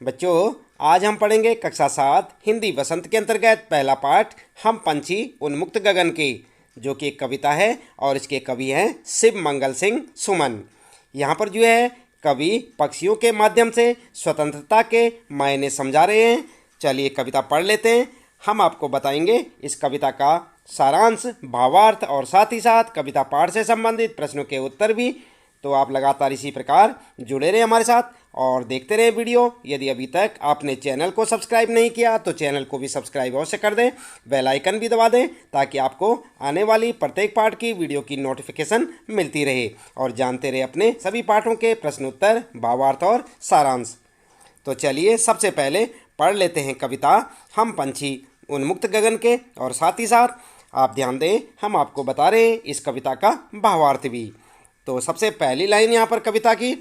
बच्चों, आज हम पढ़ेंगे कक्षा 7 हिंदी वसंत के अंतर्गत पहला पाठ हम पंछी उन्मुक्त गगन के, जो कि एक कविता है और इसके कवि हैं शिव मंगल सिंह सुमन। यहाँ पर जो है कवि पक्षियों के माध्यम से स्वतंत्रता के मायने समझा रहे हैं। चलिए कविता पढ़ लेते हैं। हम आपको बताएंगे इस कविता का सारांश, भावार्थ और साथ ही साथ कविता पाठ से संबंधित प्रश्नों के उत्तर भी। तो आप लगातार इसी प्रकार जुड़े रहें हमारे साथ और देखते रहें वीडियो। यदि अभी तक आपने चैनल को सब्सक्राइब नहीं किया तो चैनल को भी सब्सक्राइब अवश्य कर दें, बेल आइकन भी दबा दें ताकि आपको आने वाली प्रत्येक पाठ की वीडियो की नोटिफिकेशन मिलती रहे और जानते रहे अपने सभी पाठों के प्रश्न उत्तर, भावार्थ और सारांश। तो चलिए सबसे पहले पढ़ लेते हैं कविता हम पंछी उन्मुक्त गगन के, और साथ ही साथ आप ध्यान दें हम आपको बता रहे हैं इस कविता का भावार्थ भी। तो सबसे पहली लाइन यहाँ पर कविता की,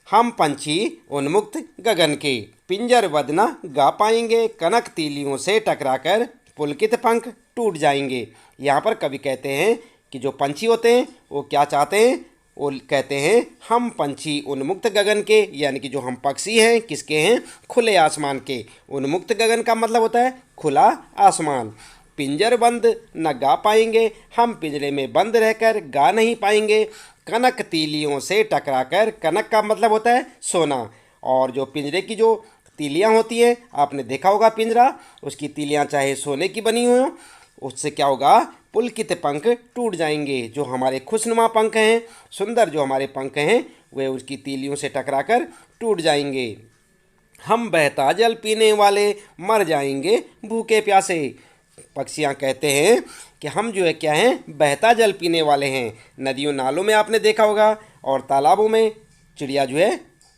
हम पंछी उन्मुक्त गगन के, पिंजरबद्ध न गा पाएंगे, कनक तीलियों से टकराकर पुलकित पंख टूट जाएंगे। यहाँ पर कवि कहते हैं कि जो पंछी होते हैं वो क्या चाहते हैं, वो कहते हैं हम पंछी उन्मुक्त गगन के, यानी कि जो हम पक्षी हैं किसके हैं, खुले आसमान के। उन्मुक्त गगन का मतलब होता है खुला आसमान। पिंजर बंद न गा पाएंगे, हम पिंजरे में बंद रहकर गा नहीं पाएंगे। कनक तीलियों से टकराकर, कनक का मतलब होता है सोना, और जो पिंजरे की जो तीलियां होती हैं आपने देखा होगा पिंजरा, उसकी तीलियां चाहे सोने की बनी हुई हों, उससे क्या होगा, पुलकित पंख टूट जाएंगे। जो हमारे खुशनुमा पंख हैं, सुंदर जो हमारे पंख हैं, वे उसकी तीलियों से टकराकर टूट जाएंगे। हम बहता जल पीने वाले मर जाएंगे भूखे प्यासे। पक्षियाँ कहते हैं कि हम जो है क्या हैं, बहता जल पीने वाले हैं। नदियों नालों में आपने देखा होगा और तालाबों में चिड़िया जो है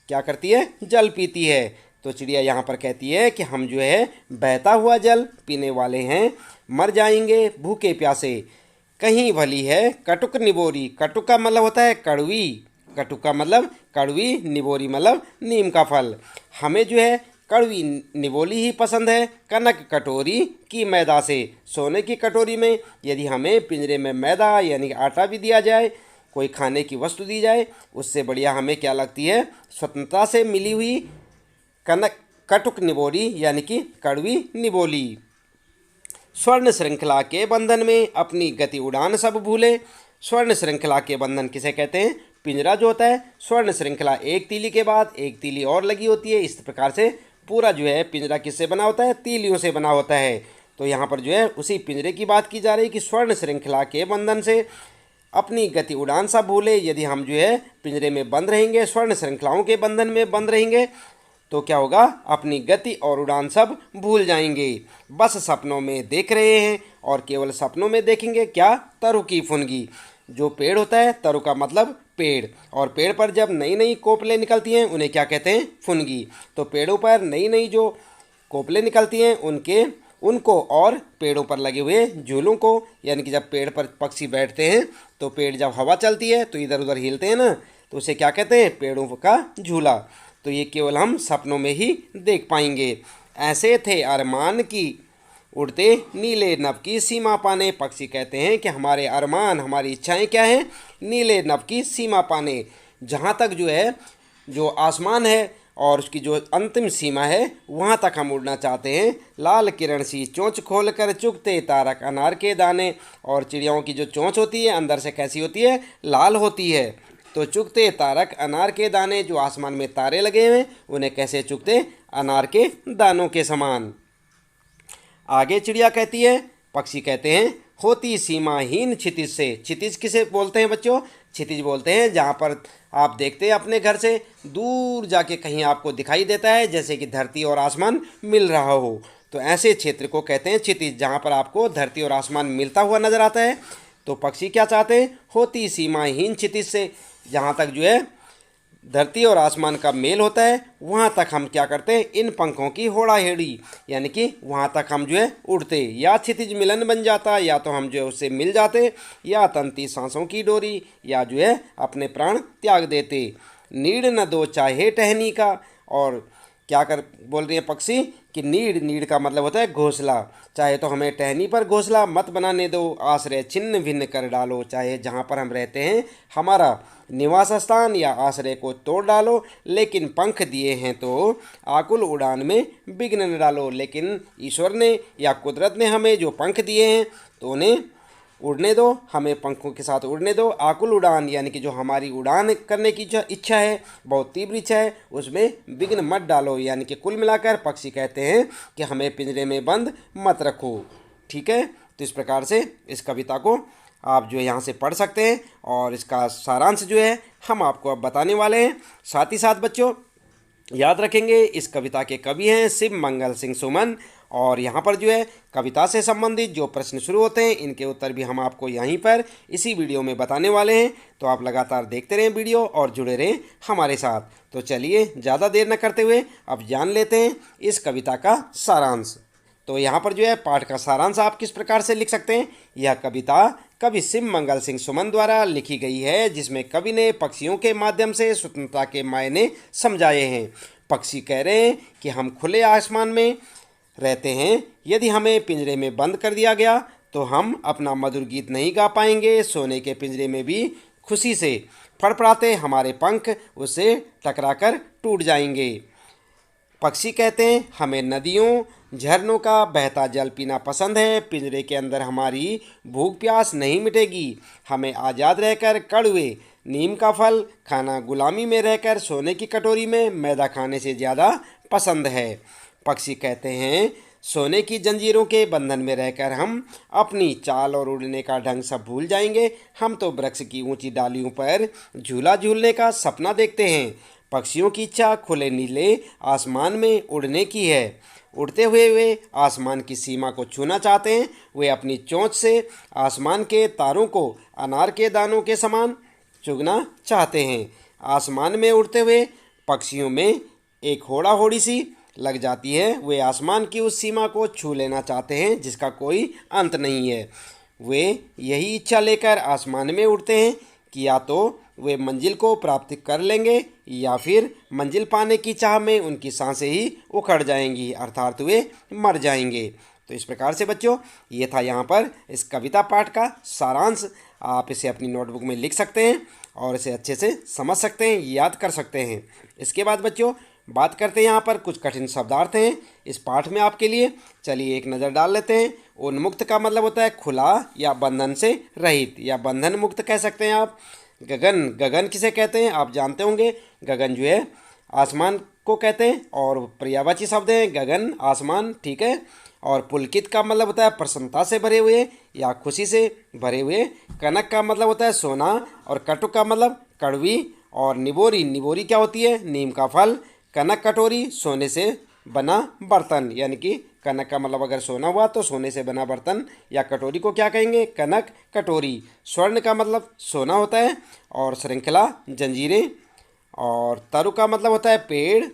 क्या करती है, जल पीती है। तो चिड़िया यहाँ पर कहती है कि हम जो है बहता हुआ जल पीने वाले हैं, मर जाएंगे भूखे प्यासे। कहीं भली है कटुक निबोरी, कटुक का मतलब होता है कड़वी, कटुक का मतलब कड़वी, निबोरी मतलब नीम का फल। हमें जो है कड़वी निबोली ही पसंद है, कनक कटोरी की मैदा से। सोने की कटोरी में यदि हमें पिंजरे में मैदा यानी आटा भी दिया जाए, कोई खाने की वस्तु दी जाए, उससे बढ़िया हमें क्या लगती है, स्वतंत्रता से मिली हुई कनक कटुक निबोरी यानी कि कड़वी निबोली। स्वर्ण श्रृंखला के बंधन में अपनी गति उड़ान सब भूले। स्वर्ण श्रृंखला के बंधन किसे कहते हैं, पिंजरा जो होता है स्वर्ण श्रृंखला, एक तीली के बाद एक तीली और लगी होती है। इस प्रकार से पूरा जो है पिंजरा किससे बना होता है, तीलियों से बना होता है। तो यहाँ पर जो है उसी पिंजरे की बात की जा रही है कि स्वर्ण श्रृंखला के बंधन से अपनी गति उड़ान सा भूले। यदि हम जो है पिंजरे में बंद रहेंगे, स्वर्ण श्रृंखलाओं के बंधन में बंद रहेंगे, तो क्या होगा, अपनी गति और उड़ान सब भूल जाएंगे। बस सपनों में देख रहे हैं और केवल सपनों में देखेंगे क्या, तरु की फुनगी। जो पेड़ होता है, तरु का मतलब पेड़, और पेड़ पर जब नई नई कोपलें निकलती हैं उन्हें क्या कहते हैं, फुनगी। तो पेड़ों पर नई नई जो कोपलें निकलती हैं उनको और पेड़ों पर लगे हुए झूलों को, यानी कि जब पेड़ पर पक्षी बैठते हैं तो पेड़ जब हवा चलती है तो इधर उधर हिलते हैं ना, तो उसे क्या कहते हैं, पेड़ों का झूला। तो ये केवल हम सपनों में ही देख पाएंगे। ऐसे थे अरमान की उड़ते नीले नभ की सीमा पाने। पक्षी कहते हैं कि हमारे अरमान, हमारी इच्छाएं क्या हैं, नीले नभ की सीमा पाने। जहाँ तक जो है जो आसमान है और उसकी जो अंतिम सीमा है वहाँ तक हम उड़ना चाहते हैं। लाल किरण सी चोंच खोल कर चुगते तारक अनार के दाने। और चिड़ियाओं की जो चोंच होती है अंदर से कैसी होती है, लाल होती है। तो चुगते तारक अनार के दाने, जो आसमान में तारे लगे हुए हैं उन्हें कैसे चुगते, अनार के दानों के समान। आगे चिड़िया कहती है, पक्षी कहते हैं होती सीमाहीन क्षितिज से। क्षितिज किसे बोलते हैं बच्चों, क्षितिज बोलते हैं जहाँ पर आप देखते हैं अपने घर से दूर जाके कहीं आपको दिखाई देता है जैसे कि धरती और आसमान मिल रहा हो। तो ऐसे क्षेत्र को कहते हैं क्षितिज, जहाँ पर आपको धरती और आसमान मिलता हुआ नजर आता है। तो पक्षी क्या चाहते हैं, होती सीमाहीन क्षितिज से, जहाँ तक जो है धरती और आसमान का मेल होता है वहाँ तक हम क्या करते हैं, इन पंखों की होड़ा हेड़ी, यानी कि वहाँ तक हम जो है उड़ते। या क्षितिज मिलन बन जाता, या तो हम जो है उससे मिल जाते, या तंती सांसों की डोरी, या जो है अपने प्राण त्याग देते। नीड़ न दो चाहे टहनी का, और क्या कर बोल रही है पक्षी कि नीड, नीड का मतलब होता है घोंसला। चाहे तो हमें टहनी पर घोंसला मत बनाने दो, आश्रय छिन्न भिन्न कर डालो। चाहे जहाँ पर हम रहते हैं हमारा निवास स्थान या आश्रय को तोड़ डालो, लेकिन पंख दिए हैं तो आकुल उड़ान में विघ्न न डालो। लेकिन ईश्वर ने या कुदरत ने हमें जो पंख दिए हैं तो उन्हें उड़ने दो, हमें पंखों के साथ उड़ने दो। आकुल उड़ान यानी कि जो हमारी उड़ान करने की जो इच्छा है, बहुत तीव्र इच्छा है, उसमें विघ्न मत डालो। यानी कि कुल मिलाकर पक्षी कहते हैं कि हमें पिंजरे में बंद मत रखो। ठीक है, तो इस प्रकार से इस कविता को आप जो है यहाँ से पढ़ सकते हैं और इसका सारांश जो है हम आपको अब बताने वाले हैं। साथ ही साथ बच्चों याद रखेंगे इस कविता के कवि हैं शिव मंगल सिंह सुमन, और यहाँ पर जो है कविता से संबंधित जो प्रश्न शुरू होते हैं इनके उत्तर भी हम आपको यहीं पर इसी वीडियो में बताने वाले हैं। तो आप लगातार देखते रहें वीडियो और जुड़े रहें हमारे साथ। तो चलिए ज़्यादा देर न करते हुए अब जान लेते हैं इस कविता का सारांश। तो यहाँ पर जो है पाठ का सारांश आप किस प्रकार से लिख सकते हैं। यह कविता कवि शिव मंगल सिंह सुमन द्वारा लिखी गई है, जिसमें कवि ने पक्षियों के माध्यम से स्वतंत्रता के मायने समझाए हैं। पक्षी कह रहे हैं कि हम खुले आसमान में रहते हैं, यदि हमें पिंजरे में बंद कर दिया गया तो हम अपना मधुर गीत नहीं गा पाएंगे। सोने के पिंजरे में भी खुशी से फड़फड़ाते हमारे पंख उससे टकराकर टूट जाएंगे। पक्षी कहते हैं हमें नदियों झरनों का बहता जल पीना पसंद है, पिंजरे के अंदर हमारी भूख प्यास नहीं मिटेगी। हमें आज़ाद रहकर कड़वे नीम का फल खाना गुलामी में रहकर सोने की कटोरी में मैदा खाने से ज़्यादा पसंद है। पक्षी कहते हैं सोने की जंजीरों के बंधन में रहकर हम अपनी चाल और उड़ने का ढंग सब भूल जाएंगे। हम तो वृक्ष की ऊंची डालियों पर झूला झूलने का सपना देखते हैं। पक्षियों की इच्छा खुले नीले आसमान में उड़ने की है। उड़ते हुए वे आसमान की सीमा को छूना चाहते हैं। वे अपनी चोंच से आसमान के तारों को अनार के दानों के समान चुगना चाहते हैं। आसमान में उड़ते हुए पक्षियों में एक होड़ा होड़ी सी लग जाती है। वे आसमान की उस सीमा को छू लेना चाहते हैं जिसका कोई अंत नहीं है। वे यही इच्छा लेकर आसमान में उड़ते हैं कि या तो वे मंजिल को प्राप्त कर लेंगे या फिर मंजिल पाने की चाह में उनकी सांसें ही उखड़ जाएंगी, अर्थात वे मर जाएंगे। तो इस प्रकार से बच्चों ये था यहाँ पर इस कविता पाठ का सारांश। आप इसे अपनी नोटबुक में लिख सकते हैं और इसे अच्छे से समझ सकते हैं, याद कर सकते हैं। इसके बाद बच्चों बात करते हैं यहाँ पर कुछ कठिन शब्दार्थ हैं इस पाठ में आपके लिए। चलिए एक नज़र डाल लेते हैं। उन्मुक्त का मतलब होता है खुला या बंधन से रहित या बंधन मुक्त कह सकते हैं आप। गगन, गगन किसे कहते हैं आप जानते होंगे। गगन जो है आसमान को कहते हैं और पर्यायवाची शब्द है गगन आसमान, ठीक है। और पुलकित का मतलब होता है प्रसन्नता से भरे हुए या खुशी से भरे हुए। कनक का मतलब होता है सोना और कटुक का मतलब कड़वी। और निबोरी, निबोरी क्या होती है नीम का फल। कनक कटोरी सोने से बना बर्तन, यानी कि कनक का मतलब अगर सोना हुआ तो सोने से बना बर्तन या कटोरी को क्या कहेंगे कनक कटोरी। स्वर्ण का मतलब सोना होता है और श्रृंखला जंजीरें। और तरु का मतलब होता है पेड़,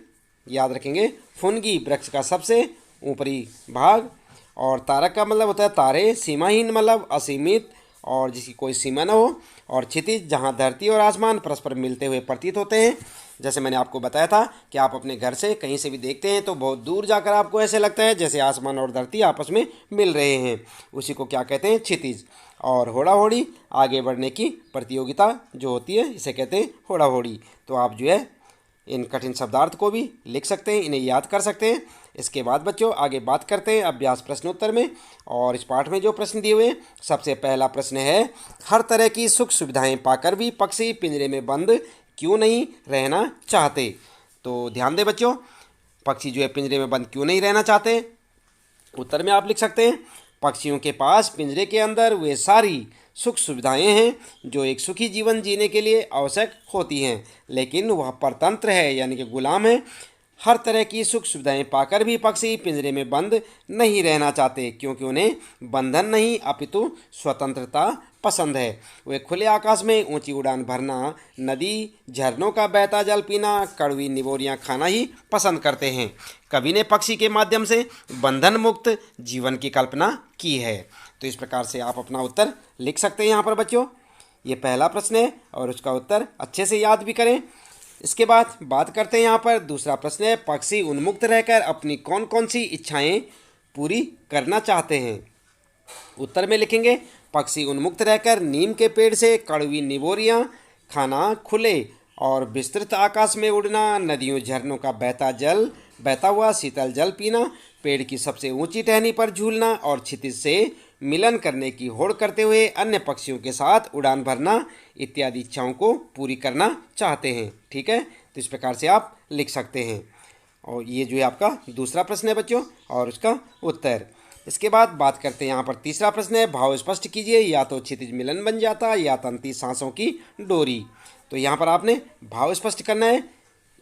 याद रखेंगे। फुनगी वृक्ष का सबसे ऊपरी भाग। और तारक का मतलब होता है तारे, सीमाहीन मतलब असीमित और जिसकी कोई सीमा न हो। और क्षितिज जहाँ धरती और आसमान परस्पर मिलते हुए प्रतीत होते हैं। जैसे मैंने आपको बताया था कि आप अपने घर से कहीं से भी देखते हैं तो बहुत दूर जाकर आपको ऐसे लगता है जैसे आसमान और धरती आपस में मिल रहे हैं, उसी को क्या कहते हैं क्षितिज। और होड़ा होड़ी आगे बढ़ने की प्रतियोगिता जो होती है इसे कहते हैं होड़ा होड़ी। तो आप जो है इन कठिन शब्दार्थ को भी लिख सकते हैं, इन्हें याद कर सकते हैं। इसके बाद बच्चों आगे बात करते हैं अभ्यास प्रश्नोत्तर में। और इस पाठ में जो प्रश्न दिए हुए हैं, सबसे पहला प्रश्न है हर तरह की सुख सुविधाएं पाकर भी पक्षी पिंजरे में बंद क्यों नहीं रहना चाहते। तो ध्यान दें बच्चों, पक्षी जो है पिंजरे में बंद क्यों नहीं रहना चाहते। उत्तर में आप लिख सकते हैं पक्षियों के पास पिंजरे के अंदर वे सारी सुख सुविधाएं हैं जो एक सुखी जीवन जीने के लिए आवश्यक होती हैं, लेकिन वह परतंत्र है यानी कि गुलाम है। हर तरह की सुख सुविधाएं पाकर भी पक्षी पिंजरे में बंद नहीं रहना चाहते क्योंकि उन्हें बंधन नहीं अपितु स्वतंत्रता पसंद है। वे खुले आकाश में ऊंची उड़ान भरना, नदी झरनों का बहता जल पीना, कड़वी निबोरियां खाना ही पसंद करते हैं। कवि ने पक्षी के माध्यम से बंधन मुक्त जीवन की कल्पना की है। तो इस प्रकार से आप अपना उत्तर लिख सकते हैं यहाँ पर बच्चों। ये पहला प्रश्न है और उसका उत्तर अच्छे से याद भी करें। इसके बाद बात करते हैं यहाँ पर दूसरा प्रश्न है, पक्षी उन्मुक्त रहकर अपनी कौन कौन सी इच्छाएं पूरी करना चाहते हैं। उत्तर में लिखेंगे, पक्षी उन्मुक्त रहकर नीम के पेड़ से कड़वी निबोरियां खाना, खुले और विस्तृत आकाश में उड़ना, नदियों झरनों का बहता हुआ शीतल जल पीना, पेड़ की सबसे ऊंची टहनी पर झूलना और क्षितिज से मिलन करने की होड़ करते हुए अन्य पक्षियों के साथ उड़ान भरना इत्यादि इच्छाओं को पूरी करना चाहते हैं। ठीक है, तो इस प्रकार से आप लिख सकते हैं। और ये जो है आपका दूसरा प्रश्न है बच्चों, और उसका उत्तर। इसके बाद बात करते हैं यहाँ पर तीसरा प्रश्न है, भाव स्पष्ट कीजिए, या तो क्षितिज मिलन बन जाता या तंती सांसों की डोरी। तो यहाँ पर आपने भाव स्पष्ट करना है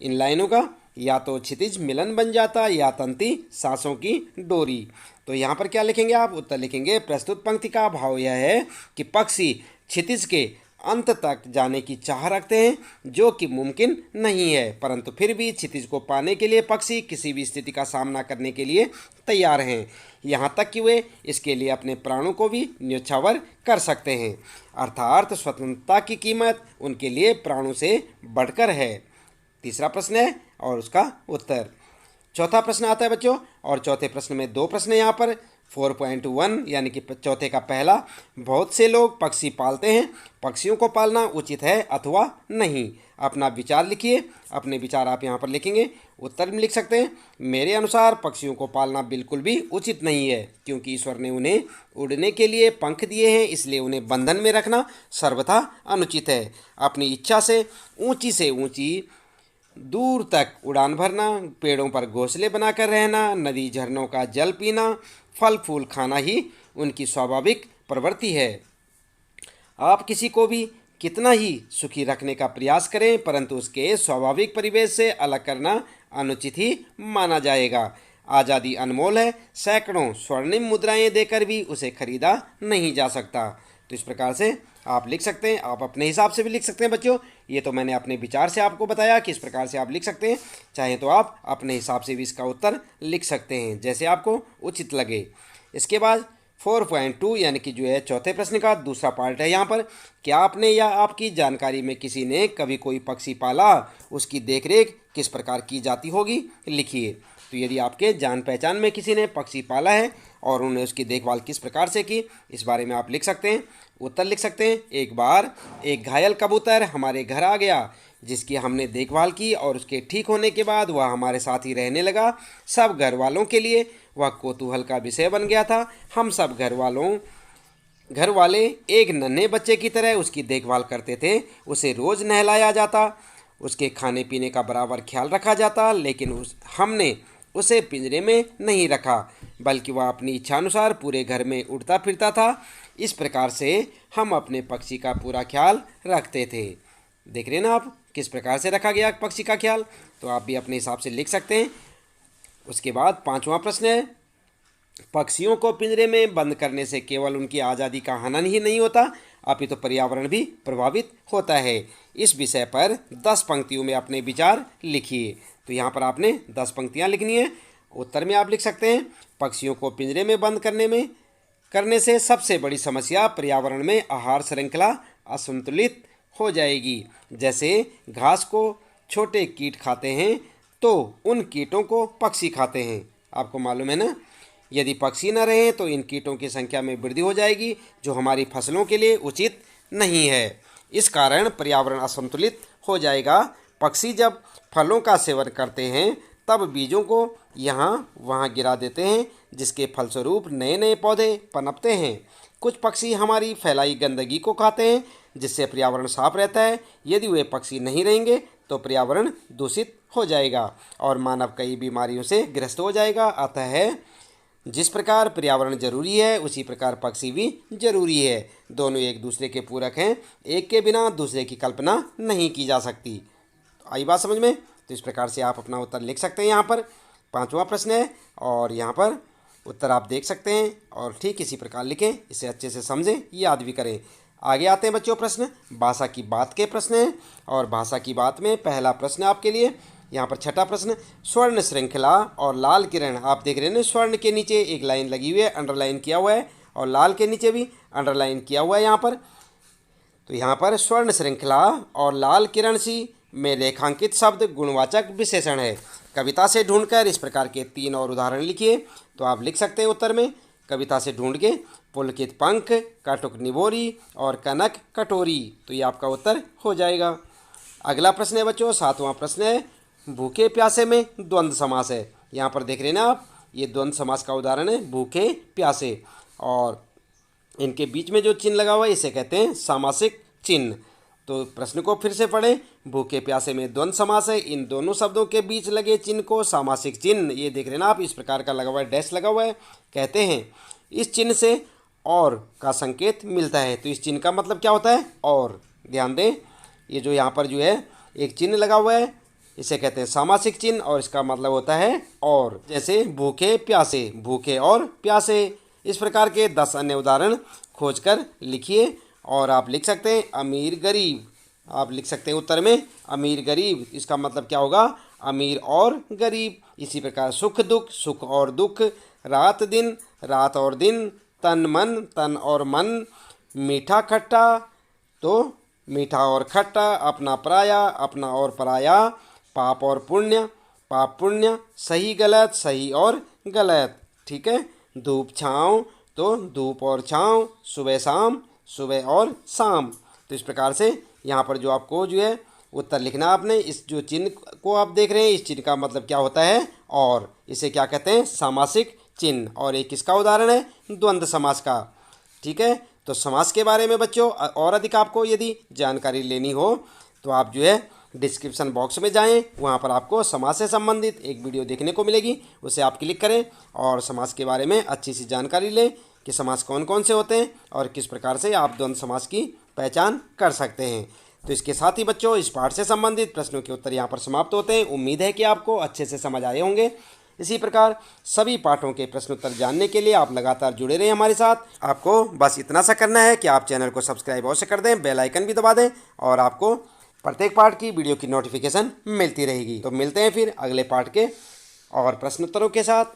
इन लाइनों का, या तो क्षितिज मिलन बन जाता या तंती सांसों की डोरी। तो यहाँ पर क्या लिखेंगे आप, उत्तर लिखेंगे, प्रस्तुत पंक्ति का भाव यह है कि पक्षी क्षितिज के अंत तक जाने की चाह रखते हैं, जो कि मुमकिन नहीं है, परंतु फिर भी क्षितिज को पाने के लिए पक्षी किसी भी स्थिति का सामना करने के लिए तैयार हैं, यहाँ तक कि वे इसके लिए अपने प्राणों को भी न्योछावर कर सकते हैं। अर्थात स्वतंत्रता की कीमत उनके लिए प्राणों से बढ़कर है। तीसरा प्रश्न है और उसका उत्तर। चौथा प्रश्न आता है बच्चों, और चौथे प्रश्न में दो प्रश्न यहाँ पर। 4.1 यानी कि चौथे का पहला, बहुत से लोग पक्षी पालते हैं, पक्षियों को पालना उचित है अथवा नहीं। अपना विचार लिखिए, अपने विचार आप यहाँ पर लिखेंगे। उत्तर में लिख सकते हैं, मेरे अनुसार पक्षियों को पालना बिल्कुल भी उचित नहीं है, क्योंकि ईश्वर ने उन्हें उड़ने के लिए पंख दिए हैं, इसलिए उन्हें बंधन में रखना सर्वथा अनुचित है। अपनी इच्छा से ऊंची दूर तक उड़ान भरना, पेड़ों पर घोंसले बनाकर रहना, नदी झरनों का जल पीना, फल फूल खाना ही उनकी स्वाभाविक प्रवृत्ति है। आप किसी को भी कितना ही सुखी रखने का प्रयास करें, परंतु उसके स्वाभाविक परिवेश से अलग करना अनुचित ही माना जाएगा। आज़ादी अनमोल है, सैकड़ों स्वर्णिम मुद्राएं देकर भी उसे खरीदा नहीं जा सकता। तो इस प्रकार से आप लिख सकते हैं, आप अपने हिसाब से भी लिख सकते हैं बच्चों। ये तो मैंने अपने विचार से आपको बताया कि इस प्रकार से आप लिख सकते हैं, चाहे तो आप अपने हिसाब से भी इसका उत्तर लिख सकते हैं, जैसे आपको उचित लगे। इसके बाद 4.2 यानी कि जो है चौथे प्रश्न का दूसरा पार्ट है यहाँ पर, क्या आपने या आपकी जानकारी में किसी ने कभी कोई पक्षी पाला, उसकी देखरेख किस प्रकार की जाती होगी, लिखिए। तो यदि आपके जान पहचान में किसी ने पक्षी पाला है और उन्होंने उसकी देखभाल किस प्रकार से की, इस बारे में आप लिख सकते हैं। उत्तर लिख सकते हैं, एक बार एक घायल कबूतर हमारे घर आ गया, जिसकी हमने देखभाल की और उसके ठीक होने के बाद वह हमारे साथ ही रहने लगा। सब घर वालों के लिए वह कौतूहल का विषय बन गया था। हम सब घर वाले एक नन्हे बच्चे की तरह उसकी देखभाल करते थे। उसे रोज़ नहलाया जाता, उसके खाने पीने का बराबर ख्याल रखा जाता, लेकिन हमने उसे पिंजरे में नहीं रखा, बल्कि वह अपनी इच्छानुसार पूरे घर में उड़ता फिरता था। इस प्रकार से हम अपने पक्षी का पूरा ख्याल रखते थे। देख रहे हैं ना आप किस प्रकार से रखा गया पक्षी का ख्याल, तो आप भी अपने हिसाब से लिख सकते हैं। उसके बाद 5वां प्रश्न है, पक्षियों को पिंजरे में बंद करने से केवल उनकी आज़ादी का हनन ही नहीं होता, अपितु पर्यावरण भी प्रभावित होता है। इस विषय पर 10 पंक्तियों में अपने विचार लिखिए। तो यहाँ पर आपने 10 पंक्तियाँ लिखनी है। उत्तर में आप लिख सकते हैं, पक्षियों को पिंजरे में बंद करने से सबसे बड़ी समस्या पर्यावरण में आहार श्रृंखला असंतुलित हो जाएगी। जैसे घास को छोटे कीट खाते हैं तो उन कीटों को पक्षी खाते हैं, आपको मालूम है ना। यदि पक्षी न रहें तो इन कीटों की संख्या में वृद्धि हो जाएगी, जो हमारी फसलों के लिए उचित नहीं है। इस कारण पर्यावरण असंतुलित हो जाएगा। पक्षी जब फलों का सेवन करते हैं तब बीजों को यहाँ वहाँ गिरा देते हैं, जिसके फलस्वरूप नए नए पौधे पनपते हैं। कुछ पक्षी हमारी फैलाई गंदगी को खाते हैं, जिससे पर्यावरण साफ रहता है। यदि वे पक्षी नहीं रहेंगे तो पर्यावरण दूषित हो जाएगा और मानव कई बीमारियों से ग्रस्त हो जाएगा। अतः जिस प्रकार पर्यावरण जरूरी है, उसी प्रकार पक्षी भी जरूरी है। दोनों एक दूसरे के पूरक हैं, एक के बिना दूसरे की कल्पना नहीं की जा सकती। आई बात समझ में? तो इस प्रकार से आप अपना उत्तर लिख सकते हैं। यहाँ पर 5वां प्रश्न है और यहाँ पर उत्तर आप देख सकते हैं और ठीक इसी प्रकार लिखें, इसे अच्छे से समझें, याद भी करें। आगे आते हैं बच्चों प्रश्न, भाषा की बात के प्रश्न हैं और भाषा की बात में पहला प्रश्न आपके लिए यहाँ पर 6ठा प्रश्न, स्वर्ण श्रृंखला और लाल किरण। आप देख रहे हैं स्वर्ण के नीचे एक लाइन लगी हुई है, अंडरलाइन किया हुआ है, और लाल के नीचे भी अंडरलाइन किया हुआ है यहाँ पर। तो यहाँ पर स्वर्ण श्रृंखला और लाल किरण सी में रेखांकित शब्द गुणवाचक विशेषण है। कविता से ढूंढकर इस प्रकार के 3 और उदाहरण लिखिए। तो आप लिख सकते हैं उत्तर में कविता से ढूंढ के पुलकित पंख, कटुक निबोरी और कनक कटोरी। तो ये आपका उत्तर हो जाएगा। अगला प्रश्न है बच्चों, 7वां प्रश्न है, भूखे प्यासे में द्वंद्व समास है। यहाँ पर देख रहे हैं ना आप, ये द्वंद्व समास का उदाहरण है भूखे प्यासे, और इनके बीच में जो चिन्ह लगा हुआ है इसे कहते हैं सामासिक चिन्ह। तो प्रश्न को फिर से पढ़ें, भूखे प्यासे में द्वंद्व समास है, इन दोनों शब्दों के बीच लगे चिन्ह को सामासिक चिन्ह, ये देख रहे हैं ना आप, इस प्रकार का लगा हुआ है, डैश लगा हुआ है, कहते हैं। इस चिन्ह से और का संकेत मिलता है। तो इस चिन्ह का मतलब क्या होता है? और। ध्यान दें, ये जो यहाँ पर जो है एक चिन्ह लगा हुआ है इसे कहते हैं सामासिक चिन्ह, और इसका मतलब होता है और। जैसे भूखे प्यासे, भूखे और प्यासे। इस प्रकार के 10 अन्य उदाहरण खोजकर लिखिए। और आप लिख सकते हैं अमीर गरीब, आप लिख सकते हैं उत्तर में अमीर गरीब, इसका मतलब क्या होगा? अमीर और गरीब। इसी प्रकार सुख दुख, सुख और दुख, रात दिन, रात और दिन, तन मन, तन और मन, मीठा खट्टा, तो मीठा और खट्टा, अपना पराया, अपना और पराया, पाप और पुण्य, पाप पुण्य, सही गलत, सही और गलत। ठीक है। धूप छाँव, तो धूप और छाँव, सुबह शाम, सुबह और शाम। तो इस प्रकार से यहाँ पर जो आपको जो है उत्तर लिखना आपने। इस जो चिन्ह को आप देख रहे हैं इस चिन्ह का मतलब क्या होता है? और। इसे क्या कहते हैं? सामासिक चिन्ह। और एक किसका उदाहरण है? द्वंद्व समास का। ठीक है। तो समास के बारे में बच्चों और अधिक आपको यदि जानकारी लेनी हो तो आप जो है डिस्क्रिप्शन बॉक्स में जाएं, वहां पर आपको समास से संबंधित एक वीडियो देखने को मिलेगी, उसे आप क्लिक करें और समास के बारे में अच्छी सी जानकारी लें कि समास कौन कौन से होते हैं और किस प्रकार से आप द्वंद्व समास की पहचान कर सकते हैं। तो इसके साथ ही बच्चों इस पाठ से संबंधित प्रश्नों के उत्तर यहाँ पर समाप्त होते हैं। उम्मीद है कि आपको अच्छे से समझ आए होंगे। इसी प्रकार सभी पाठों के प्रश्न उत्तर जानने के लिए आप लगातार जुड़े रहें हमारे साथ। आपको बस इतना सा करना है कि आप चैनल को सब्सक्राइब अवश्य कर दें, बेल आइकन भी दबा दें और आपको प्रत्येक पाठ की वीडियो की नोटिफिकेशन मिलती रहेगी। तो मिलते हैं फिर अगले पाठ के और प्रश्न उत्तरों के साथ।